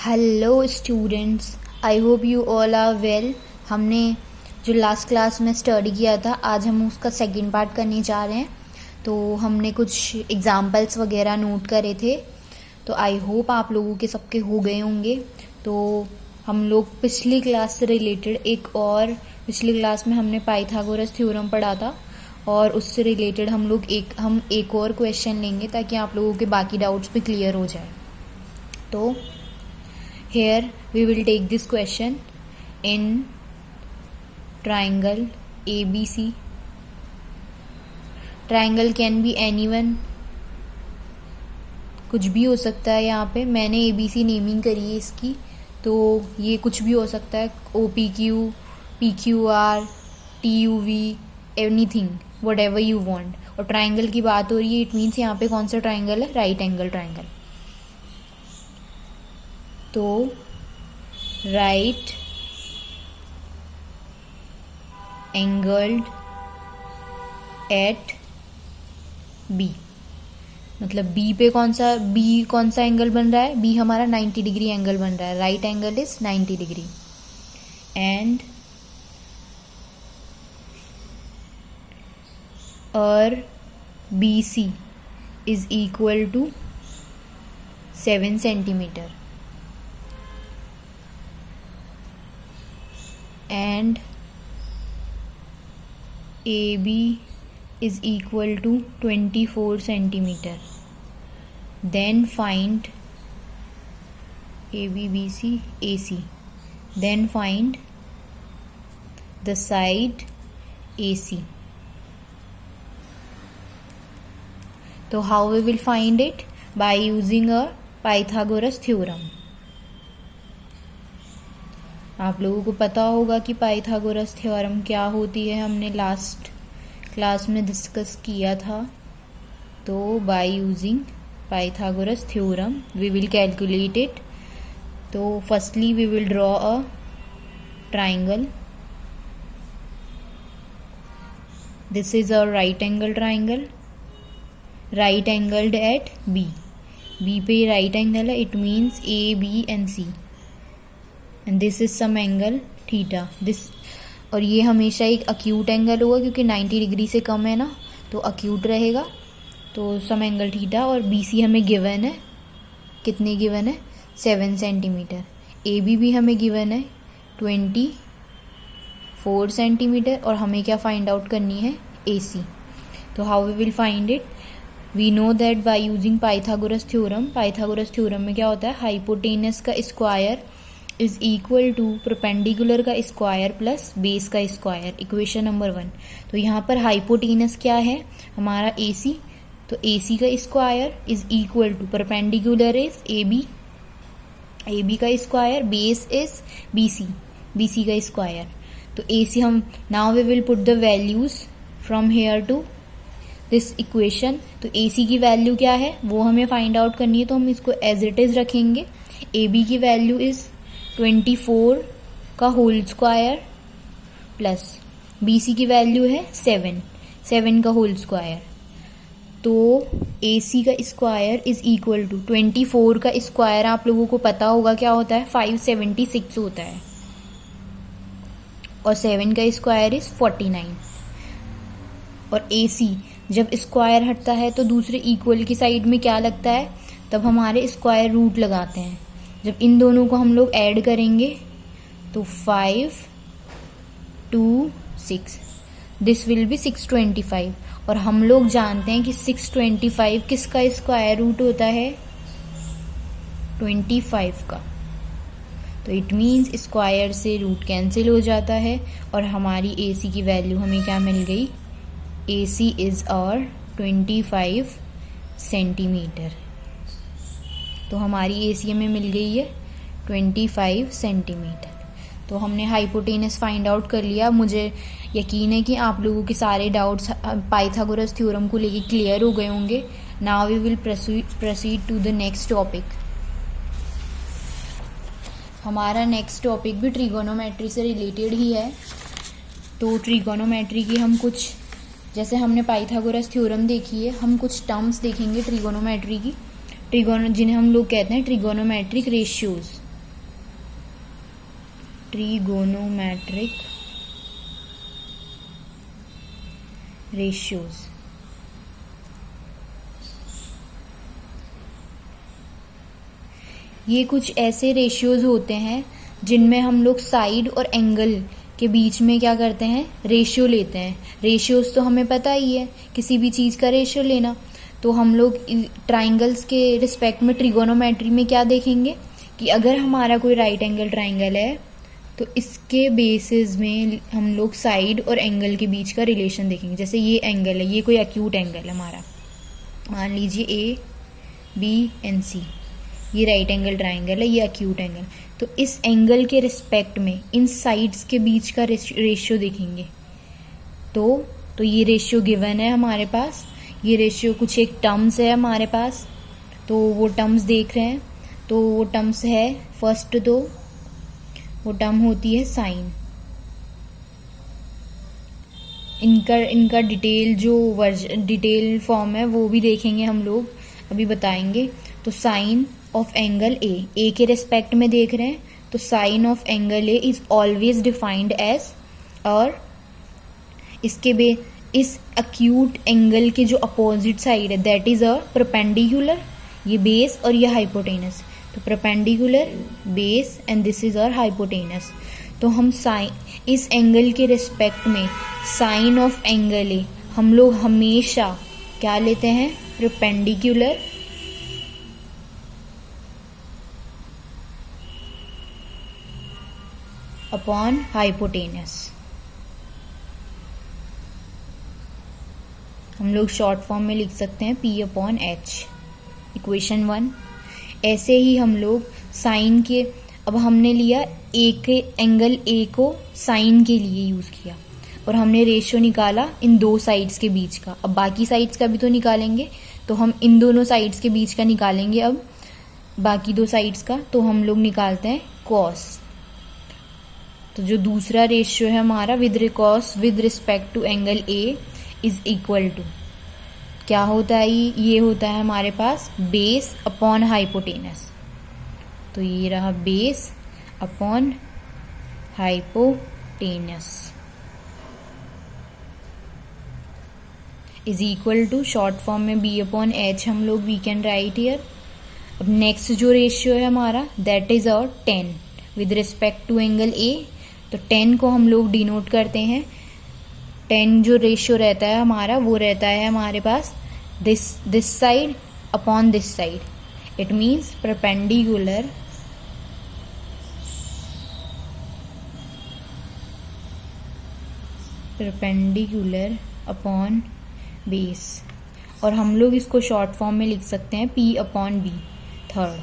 Hello students, I hope you all are well. हमने जो last class में study किया था, आज हम उसका सेकंड पार्ट करने जा रहे हैं। तो हमने कुछ एग्जाम्पल्स वगैरह नोट करे थे, तो आई होप आप लोगों के सबके हो गए होंगे। तो हम लोग पिछली क्लास से रिलेटेड पिछली क्लास में हमने पाइथागोरस थ्योरम पढ़ा था, और उससे रिलेटेड हम एक और क्वेश्चन लेंगे ताकि आप लोगों के बाकी डाउट्स भी क्लियर हो जाए। तो here we will take this question in triangle ABC. Triangle can be anyone, कुछ भी हो सकता है। यहाँ पे मैंने ABC नेमिंग करी है इसकी, तो ये कुछ भी हो सकता है। OPQ, PQR, TUV, anything, whatever you want। और ट्राइंगल की बात हो रही है, इट मीन्स यहाँ पे कौन सा ट्राइंगल है? Right angle triangle. तो राइट एंगल्ड एट बी, मतलब बी पे कौन सा एंगल बन रहा है? बी हमारा 90 डिग्री एंगल बन रहा है। Right angle is 90 degree and और BC is equal to 7 centimetre and AB is equal to 24 centimeter. Then find AB, BC, AC. Then find the side AC. So how we will find it? By using a Pythagoras theorem. आप लोगों को पता होगा कि Pythagoras theorem क्या होती है, हमने लास्ट क्लास में डिस्कस किया था। तो by using Pythagoras theorem we will calculate it. तो firstly we will draw a triangle. This is a right angle triangle, right angled at B. B पे राइट एंगल है, it means AB and C, and this is some angle theta. और ये हमेशा एक acute angle होगा क्योंकि 90 degree से कम है ना, तो अक्यूट रहेगा। तो सम एंगल थीटा। और BC हमें गिवन है, कितने गिवन है? 7 सेंटीमीटर। AB भी हमें गिवन है 24 सेंटीमीटर। और हमें क्या फाइंड आउट करनी है? AC। तो how we will find it? We know that by using Pythagoras theorem. Pythagoras theorem में क्या होता है? हाइपोटेनस का square is equal to perpendicular का स्क्वायर प्लस बेस का स्क्वायर। Equation number 1। तो यहाँ पर हाइपोटेनस क्या है? हमारा AC। तो AC का square is equal to perpendicular is AB का स्क्वायर, बेस इज BC का स्क्वायर। तो AC हम now we will put the values from here to this equation. तो AC की वैल्यू क्या है वो हमें फाइंड आउट करनी है, तो हम इसको एज इट इज रखेंगे। AB की वैल्यू इज 24 का होल स्क्वायर प्लस BC की वैल्यू है 7 का होल स्क्वायर। तो AC का स्क्वायर इज इक्वल टू 24 का स्क्वायर आप लोगों को पता होगा क्या होता है? 576 होता है। और 7 का स्क्वायर इज 49। और AC जब स्क्वायर हटता है तो दूसरे इक्वल की साइड में क्या लगता है? तब हमारे स्क्वायर रूट लगाते हैं। जब इन दोनों को हम लोग ऐड करेंगे तो 5 2 6, दिस विल बी 625। और हम लोग जानते हैं कि 625 किसका स्क्वायर रूट होता है? 25 का। तो इट मीन्स स्क्वायर से रूट कैंसिल हो जाता है और हमारी AC की वैल्यू हमें क्या मिल गई? AC इज और 25 सेंटीमीटर। तो हमारी AC हमें मिल गई है 25 सेंटीमीटर। तो हमने हाइपोटेनस फाइंड आउट कर लिया। मुझे यकीन है कि आप लोगों के सारे डाउट्स पाइथागोरस थ्योरम को लेके क्लियर हो गए होंगे। Now we will proceed to the next topic. हमारा नेक्स्ट टॉपिक भी ट्रिगोनोमेट्री से रिलेटेड ही है। तो ट्रिगोनोमेट्री की हम कुछ, जैसे हमने पाइथागोरस थ्योरम देखी है, हम कुछ टर्म्स देखेंगे ट्रिगोनोमेट्री की, जिन्हें हम लोग कहते हैं ट्रिगोनोमेट्रिक रेशियोज। trigonometric ratios. ये कुछ ऐसे रेशियोज होते हैं जिनमें हम लोग साइड और एंगल के बीच में क्या करते हैं, रेशियो लेते हैं. रेशियोज तो हमें पता ही है, किसी भी चीज़ का रेशियो लेना. तो हम लोग ट्राइंगल्स के रिस्पेक्ट में ट्रिगोनोमेट्री में क्या देखेंगे कि अगर हमारा कोई राइट एंगल ट्राइंगल है तो इसके बेसिस में हम लोग साइड और एंगल के बीच का रिलेशन देखेंगे. जैसे ये एंगल है, ये कोई एक्यूट एंगल है हमारा, मान लीजिए ए बी एंड सी, ये राइट एंगल ट्राइंगल है, ये एक्यूट एंगल. तो इस एंगल के रिस्पेक्ट में इन साइड्स के बीच का रेशियो देखेंगे. तो ये रेशियो गिवन है हमारे पास, ये रेशियो कुछ एक टर्म्स है हमारे पास, तो वो टर्म्स देख रहे हैं. तो वो टर्म्स है फर्स्ट, तो वो टर्म होती है साइन. इनका डिटेल फॉर्म है वो भी देखेंगे हम लोग, अभी बताएंगे. तो साइन ऑफ एंगल ए के रिस्पेक्ट में देख रहे हैं, तो sine of angle A is always defined as, और इस एक्यूट एंगल के जो अपोजिट साइड है दैट इज अ परपेंडिकुलर, ये बेस और ये हाइपोटेनस. तो perpendicular, base and this is our hypotenuse. तो हम इस एंगल के रिस्पेक्ट में साइन ऑफ एंगल ए हम लोग हमेशा क्या लेते हैं, परपेंडिकुलर अपॉन हाइपोटेनस. हम लोग शॉर्ट फॉर्म में लिख सकते हैं P अपॉन H, इक्वेशन 1. ऐसे ही हम लोग साइन के, अब हमने लिया एंगल ए को साइन के लिए यूज किया और हमने रेशियो निकाला इन दो साइड्स के बीच का. अब बाकी साइड्स का भी तो निकालेंगे, तो हम इन दोनों साइड्स के बीच का निकालेंगे. अब बाकी दो साइड्स का तो हम लोग निकालते हैं कॉस. तो जो दूसरा रेशियो है हमारा with respect to angle A is equal to क्या होता है, ये होता है हमारे पास बेस अपॉन हाइपोटेनस. तो ये रहा base upon hypotenuse is equal to short form में B अपॉन H हम लोग वी कैन राइट हियर. अब नेक्स्ट जो रेशियो है हमारा that is our 10 with respect to angle A. तो 10 को हम लोग डिनोट करते हैं, 10 जो रेशियो रहता है हमारा वो रहता है हमारे पास this side upon this side. It means perpendicular upon base. और हम लोग इसको शॉर्ट फॉर्म में लिख सकते हैं P अपॉन B, थर्ड.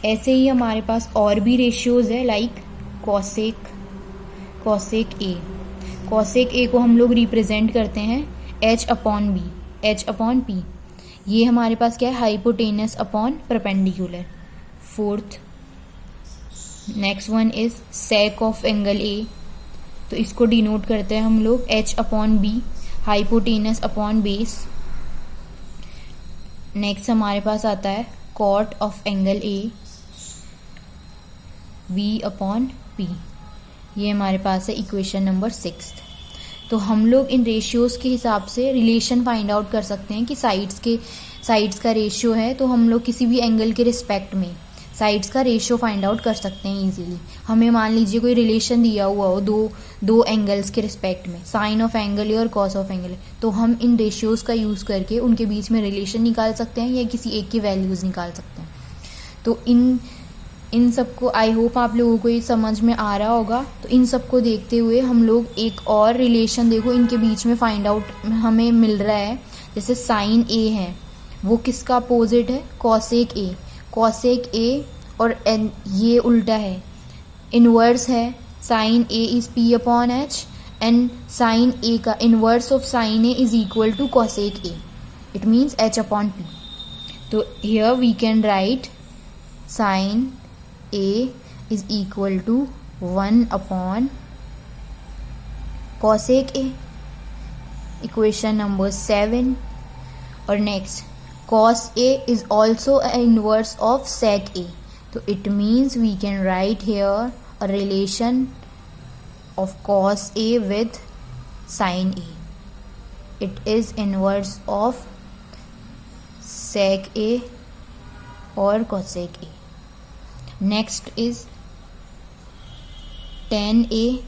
ऐसे ही हमारे पास और भी रेशियोज है लाइक कॉसेक ए. कॉसेक ए को हम लोग रिप्रेजेंट करते हैं H अपॉन P. ये हमारे पास क्या है, hypotenuse upon perpendicular. Fourth, next one is sec of angle A. तो इसको डिनोट करते हैं हम लोग H upon B, hypotenuse upon base. Next हमारे पास आता है cot of angle A, V upon P. ये हमारे पास है इक्वेशन नंबर 6. तो हम लोग इन रेशियोज के हिसाब से रिलेशन फाइंड आउट कर सकते हैं कि साइड्स का रेशियो है, तो हम लोग किसी भी एंगल के रिस्पेक्ट में साइड्स का रेशियो फाइंड आउट कर सकते हैं इजीली. हमें मान लीजिए कोई रिलेशन दिया हुआ हो दो एंगल्स के रिस्पेक्ट में, साइन ऑफ एंगल है और कॉस ऑफ एंगल है, तो हम इन रेशियोज का यूज करके उनके बीच में रिलेशन निकाल सकते हैं या किसी एक की वैल्यूज निकाल सकते हैं. तो इन सबको आई होप आप लोगों को ये समझ में आ रहा होगा. तो इन सबको देखते हुए हम लोग एक और रिलेशन देखो इनके बीच में फाइंड आउट हमें मिल रहा है. जैसे साइन ए है वो किसका अपोजिट है, कॉसेक ए. कॉसेक ए और ये उल्टा है, इनवर्स है. Sine A is P upon H and sine A का inverse of sine A is equal to cosec A. It means H upon P. तो here we can write sine A is equal to 1 upon cosec A, equation number 7. और next cos A is also an inverse of sec A. So it means we can write here a relation of cos A with sin A. It is inverse of sec A or cosec A. Next is tan A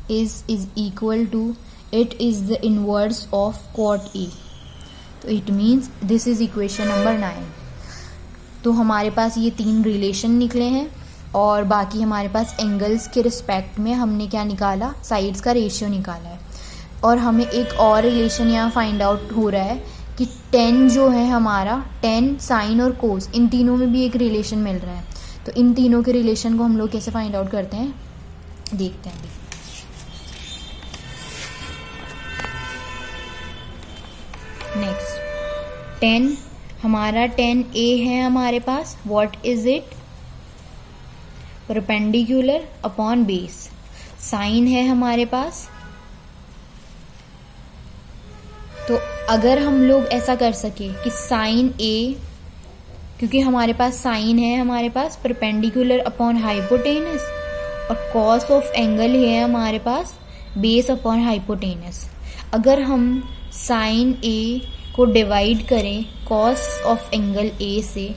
is equal to, it is the inverse of cot A. तो it means this is equation number 9. तो हमारे पास ये 3 relation निकले हैं और बाकी हमारे पास angles के रिस्पेक्ट में हमने क्या निकाला, साइड्स का रेशियो निकाला है. और हमें एक और रिलेशन यहाँ फाइंड आउट हो रहा है कि tan जो है हमारा, tan साइन और कोस, इन तीनों में भी एक रिलेशन मिल रहा है. तो इन तीनों के रिलेशन को हम लोग कैसे फाइंड आउट करते हैं, देखते हैं. नेक्स्ट tan, हमारा tan A है हमारे पास, what is it, perpendicular upon base. Sine है हमारे पास. तो अगर हम लोग ऐसा कर सके कि साइन A, क्योंकि हमारे पास साइन है हमारे पास परपेंडिकुलर अपॉन हाइपोटेनस, और कॉस ऑफ एंगल है हमारे पास बेस अपॉन हाइपोटेनस. अगर हम साइन A को डिवाइड करें कॉस ऑफ एंगल A से,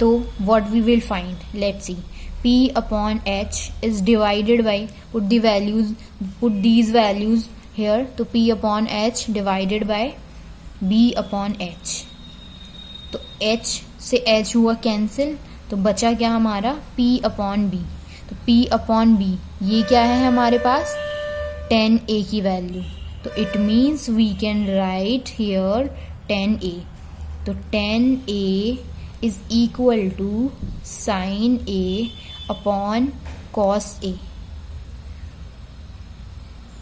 तो what we will find, let's see. P upon H is divided by, put these values here, तो P upon H divided by B upon H. तो H से H हुआ cancel, तो बचा क्या हमारा, P अपॉन B. तो P अपॉन B ये क्या है हमारे पास, tan A की वैल्यू. तो it means we can write here tan A. तो tan A is equal to sine A upon cos A.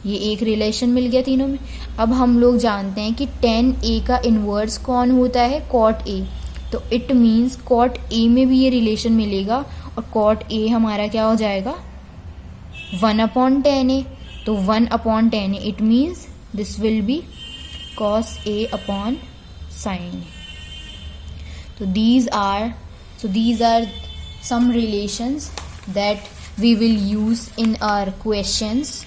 ये एक रिलेशन मिल गया तीनों में. अब हम लोग जानते हैं कि tan A का इन्वर्स कौन होता है, cot A. तो इट मीन्स cot A में भी ये रिलेशन मिलेगा, और cot A हमारा क्या हो जाएगा, 1 अपॉन tan A. तो 1 upon tan A, it means this will be cos A upon sin A. तो these are some relations that we will use in our questions.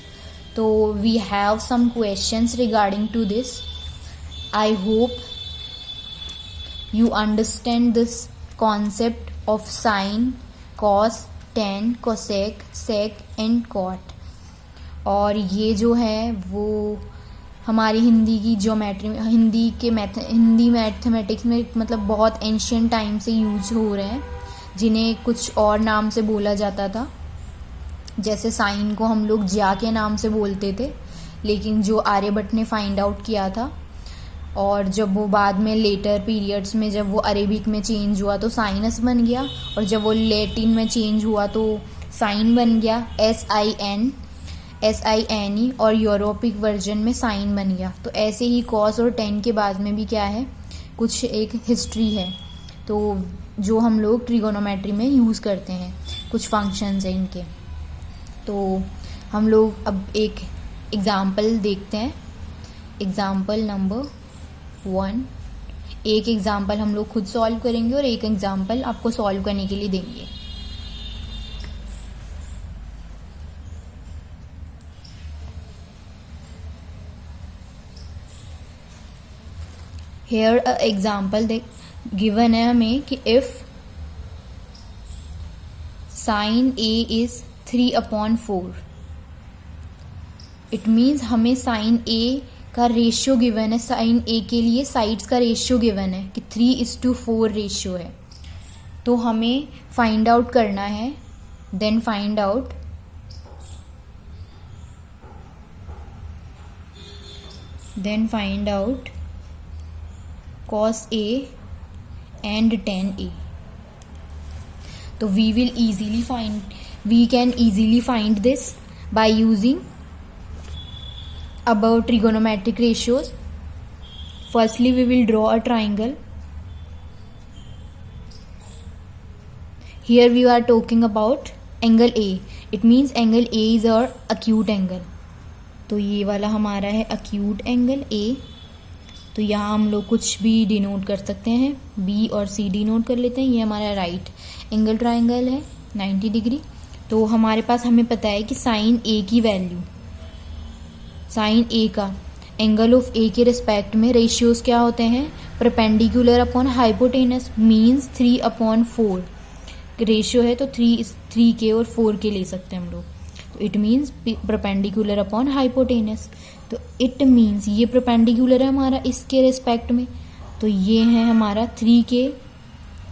So we have some questions regarding to this. I hope you understand this concept of sine, cos, tan, cosec, sec and cot. और ये जो है वो हमारी हिंदी की geometry, Hindi mathematics में मतलब बहुत एंशियंट टाइम से यूज हो रहे हैं, जिन्हें कुछ और नाम से बोला जाता था. जैसे साइन को हम लोग ज्या के नाम से बोलते थे, लेकिन जो आर्यभट्ट ने फाइंड आउट किया था, और जब वो बाद में लेटर पीरियड्स में जब वो अरेबिक में चेंज हुआ तो साइनस बन गया, और जब वो लैटिन में चेंज हुआ तो साइन बन गया, SINE, और यूरोपिक वर्जन में साइन बन गया. तो ऐसे ही कॉस और टेन के बाद में भी क्या है, कुछ एक हिस्ट्री है, तो जो हम लोग ट्रिगोनोमेट्री में यूज़ करते हैं, कुछ फंक्शंस हैं इनके. तो हम लोग अब एक एग्ज़ाम्पल देखते हैं. Example number 1. एक एग्ज़ाम्पल हम लोग खुद सॉल्व करेंगे और एक एग्ज़ाम्पल आपको सॉल्व करने के लिए देंगे. हेयर अ एग्ज़ाम्पल गिवन है हमें कि if sine A is 3/4, it means हमें साइन A का रेशियो गिवन है. साइन A के लिए साइड्स का रेशियो गिवन है कि 3:4 रेशियो है. तो हमें फाइंड आउट करना है. Then find out cos A and tan A. तो we can easily find this by using above trigonometric ratios. Firstly, we will draw a triangle. Here we are talking about angle A. It means angle A is our acute angle. तो ये वाला हमारा है acute angle A. तो यहाँ हम लोग कुछ भी डिनोट कर सकते हैं, B और C डिनोट कर लेते हैं. ये हमारा राइट एंगल ट्राइंगल है 90 डिग्री. तो हमारे पास हमें पता है कि साइन ए की वैल्यू, साइन ए का एंगल ऑफ ए के रिस्पेक्ट में रेशियोज क्या होते हैं, perpendicular upon hypotenuse, means 3/4 ratio है तो 3 के और 4 के ले सकते हैं हम लोग, तो it means perpendicular upon hypotenuse. तो इट मीन्स ये परपेंडिकुलर है हमारा इसके रिस्पेक्ट में, तो ये है हमारा 3 के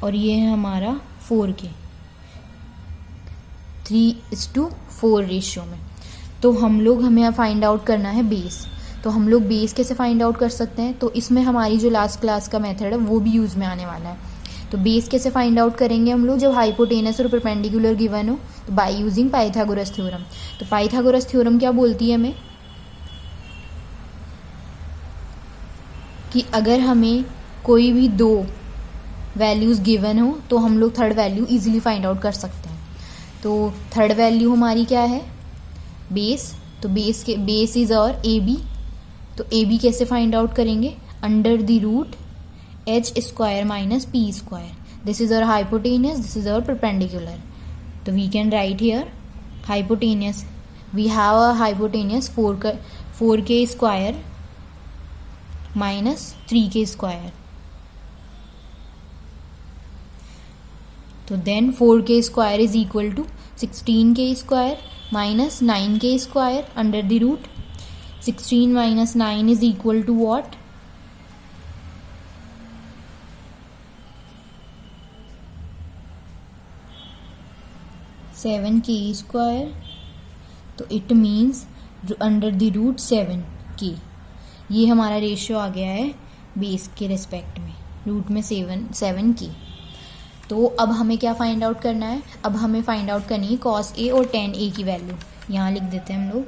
और ये है हमारा 4 के, 3:4 रेशियो में। तो हमें फाइंड आउट करना है बेस। तो हम लोग बेस कैसे फाइंड आउट कर सकते हैं, तो इसमें हमारी जो लास्ट क्लास का मेथड है वो भी यूज़ में आने वाला है। तो बेस कैसे फाइंड आउट करेंगे हम लोग, जब हाइपोटेनस और परपेंडिकुलर गिवन हो, तो बाय यूजिंग पाइथागोरस थ्योरम। तो पाइथागोरस थ्योरम क्या बोलती है हमें कि अगर हमें कोई भी 2 वैल्यूज़ गिवन हो तो हम लोग third value easily find out कर सकते हैं। तो थर्ड वैल्यू हमारी क्या है, बेस। तो बेस इज और ए बी। तो ए बी कैसे फाइंड आउट करेंगे, under the root h² minus p square. This is our hypotenuse, this is our perpendicular. तो we can write here hypotenuse, we have a hypotenuse 4k square minus 3k square. तो then 4k square is equal to 16k square minus 9k square under the root 16 minus 9 is equal to what, 7k square. तो it means under the root 7k। ये हमारा ratio आ गया है base के respect में, root में 7k। तो अब हमें क्या फाइंड आउट करना है, अब हमें फाइंड आउट करनी है कॉस ए और टेन ए की वैल्यू। यहाँ लिख देते हैं हम लोग।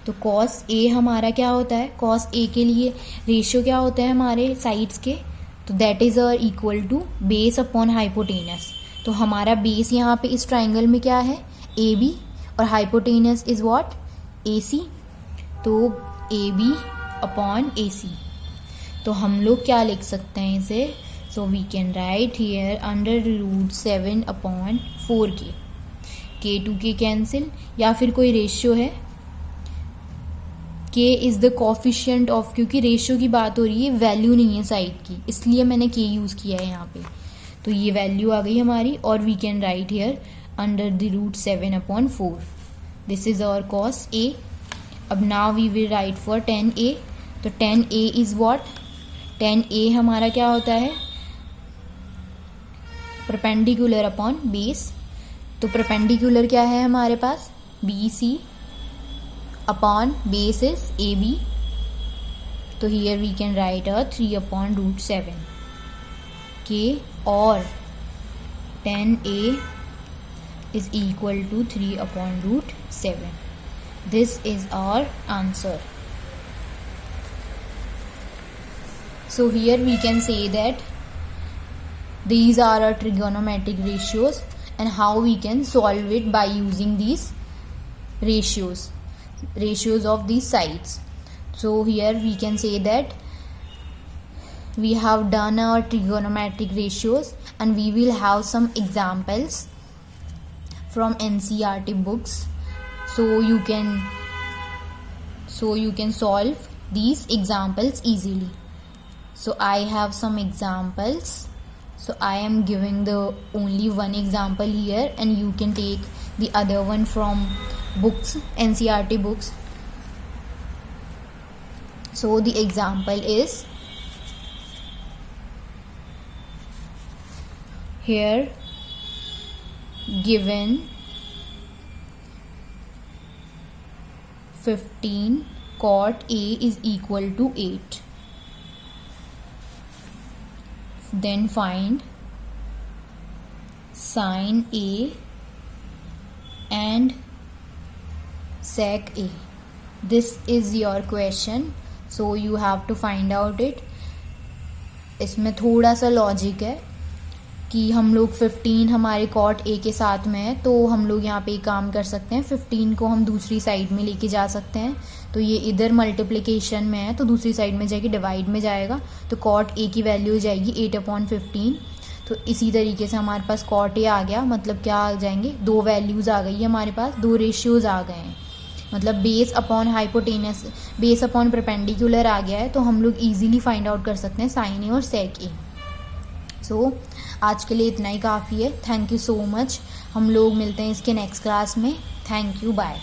तो कॉस ए हमारा क्या होता है, कॉस ए के लिए रेशियो क्या होता है हमारे साइड्स के, तो that is equal to base upon hypotenuse. तो हमारा बेस यहाँ पे इस ट्राइंगल में क्या है, ए बी, और हाइपोटेनस इज व्हाट, ए सी। तो ए बी अपॉन ए सी। तो हम लोग क्या लिख सकते हैं इसे, so we can write here under root 7/4k। k to k cancel, या फिर कोई रेशियो है, k is the coefficient of, क्योंकि रेशियो की बात हो रही है, वैल्यू नहीं है साइड की, इसलिए मैंने k यूज किया है यहाँ पे। तो ये वैल्यू आ गई हमारी, और we can write here under the root 7/4। This is our cos a। अब now we will write for 10a। तो 10a इज व्हाट, 10a हमारा क्या होता है, परपेंडिकुलर अपॉन बेस। तो परपेंडिकुलर क्या है हमारे पास, B C upon base is A B. तो here we can write 3/√7 K, और 10a is equal to 3/√7. This is our answer. So here we can say that these are our trigonometric ratios and how we can solve it by using these ratios of these sides. So here we can say that we have done our trigonometric ratios, and we will have some examples from NCERT books, so you can solve these examples easily. So I have some examples, so I am giving the only one example here, and you can take the other one from books, NCERT books. So the example is here given 15 cot A is equal to 8. Then find sin A and sec A. This is your question, so you have to find out it. इसमें थोड़ा सा logic है कि हम लोग 15 हमारे cot A के साथ में है, तो हम लोग यहाँ पे एक काम कर सकते हैं, 15 को हम दूसरी साइड में लेके जा सकते हैं। तो ये इधर मल्टीप्लिकेशन में है तो दूसरी साइड में जाएगी, डिवाइड में जाएगा, तो कॉट ए की वैल्यू हो जाएगी 8/15। तो इसी तरीके से हमारे पास कॉट ए आ गया, मतलब क्या आ जाएंगे, 2 वैल्यूज़ आ गई है हमारे पास, 2 रेशियोज़ आ गए हैं, मतलब base upon hypotenuse, base upon perpendicular आ गया है, तो हम लोग इजीली फाइंड आउट कर सकते हैं साइन ए और सेक ए। सो आज के लिए इतना ही काफ़ी है। Thank you so much. हम लोग मिलते हैं इसके नेक्स्ट क्लास में। Thank you, bye.